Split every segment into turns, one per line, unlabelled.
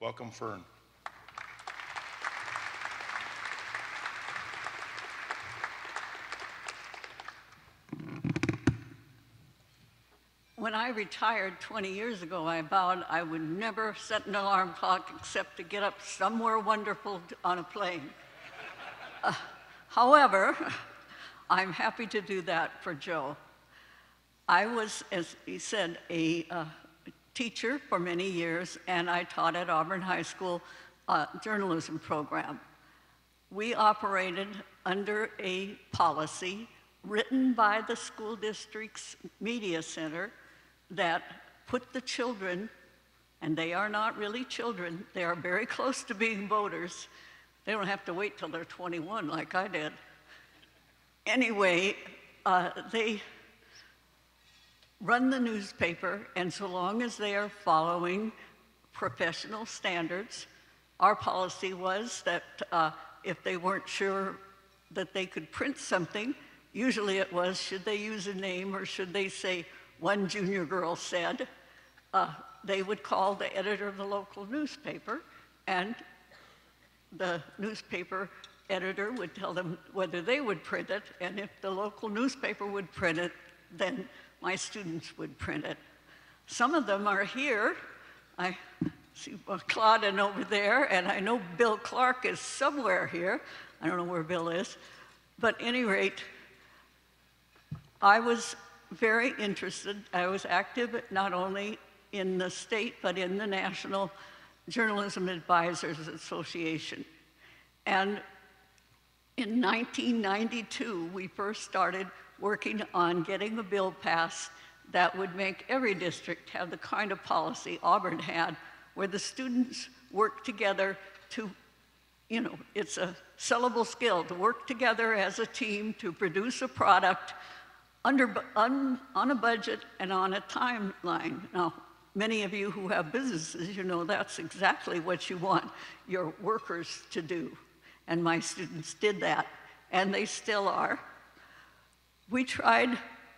Welcome, Fern.
When I retired 20 years ago, I vowed I would never set an alarm clock except to get up somewhere wonderful on a plane. However, I'm happy to do that for Joe. I was, as he said, a teacher for many years, and I taught at Auburn High School journalism program. We operated under a policy written by the school district's media center that put the children, and they are not really children, they are very close to being voters. They don't have to wait till they're 21 like I did. Anyway, they run the newspaper, and so long as they are following professional standards, our policy was that if they weren't sure that they could print something, usually it was, should they use a name or should they say, one junior girl said, they would call the editor of the local newspaper, and the newspaper editor would tell them whether they would print it, and if the local newspaper would print it, then my students would print it. Some of them are here. I see Claudine over there, and I know Bill Clark is somewhere here. I don't know where Bill is. But at any rate, I was very interested. I was active not only in the state, but in the National Journalism Advisors Association. And in 1992, we first started working on getting a bill passed that would make every district have the kind of policy Auburn had, where the students work together to, it's a sellable skill to work together as a team to produce a product on a budget and on a timeline. Now, many of you who have businesses, that's exactly what you want your workers to do. And my students did that, and they still are. We tried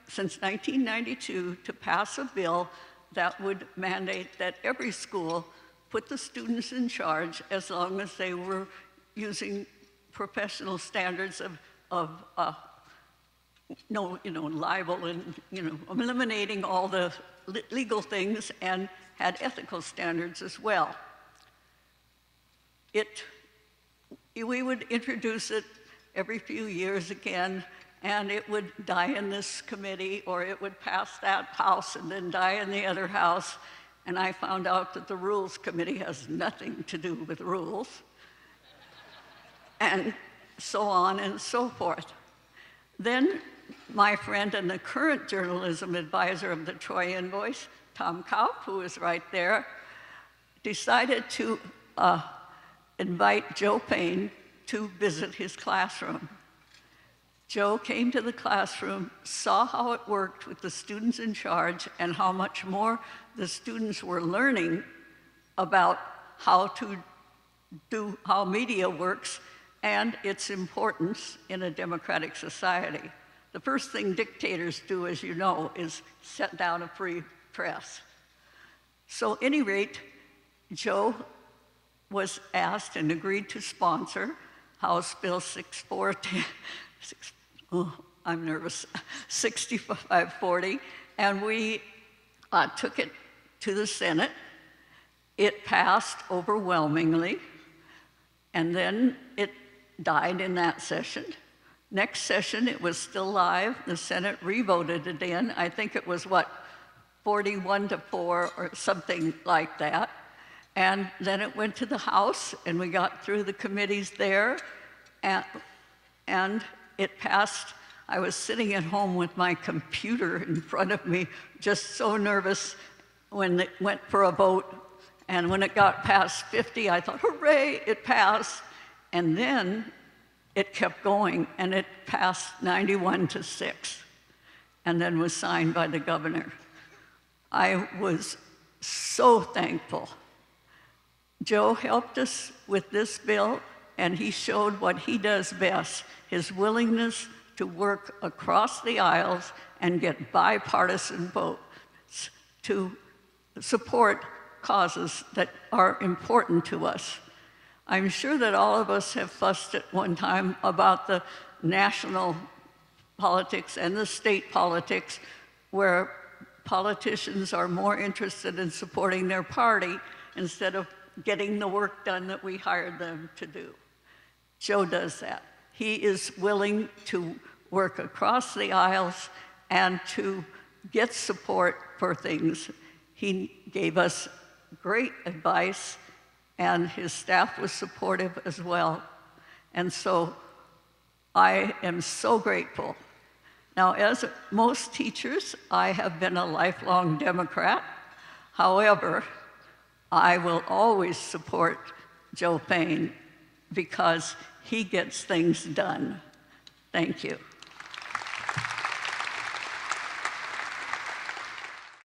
since 1992 to pass a bill that would mandate that every school put the students in charge as long as they were using professional standards of libel and, eliminating all the legal things and had ethical standards as well. We would introduce it every few years again, and it would die in this committee, or it would pass that house and then die in the other house. And I found out that the Rules Committee has nothing to do with rules, and so on and so forth. Then my friend and the current journalism advisor of the Troy Invoice, Tom Kaup, who is right there, decided to invite Joe Fain to visit his classroom. Joe came to the classroom, saw how it worked with the students in charge and how much more the students were learning about how media works and its importance in a democratic society. The first thing dictators do, as you know, is set down a free press. So at any rate, Joe was asked and agreed to sponsor House Bill 6540, and we took it to the Senate. It passed overwhelmingly, and then it died in that session. Next session, it was still live. The Senate re-voted it in. I think it was, 41-4 or something like that. And then it went to the House, and we got through the committees there, and it passed. I was sitting at home with my computer in front of me, just so nervous when it went for a vote. And when it got past 50, I thought, hooray, it passed. And then it kept going, and it passed 91-6, and then was signed by the governor. I was so thankful. Joe helped us with this bill, and he showed what he does best, his willingness to work across the aisles and get bipartisan votes to support causes that are important to us. I'm sure that all of us have fussed at one time about the national politics and the state politics, where politicians are more interested in supporting their party instead of getting the work done that we hired them to do. Joe does that. He is willing to work across the aisles and to get support for things. He gave us great advice, and his staff was supportive as well. And so I am so grateful. Now, as most teachers, I have been a lifelong Democrat. However, I will always support Joe Fain because he gets things done. Thank you.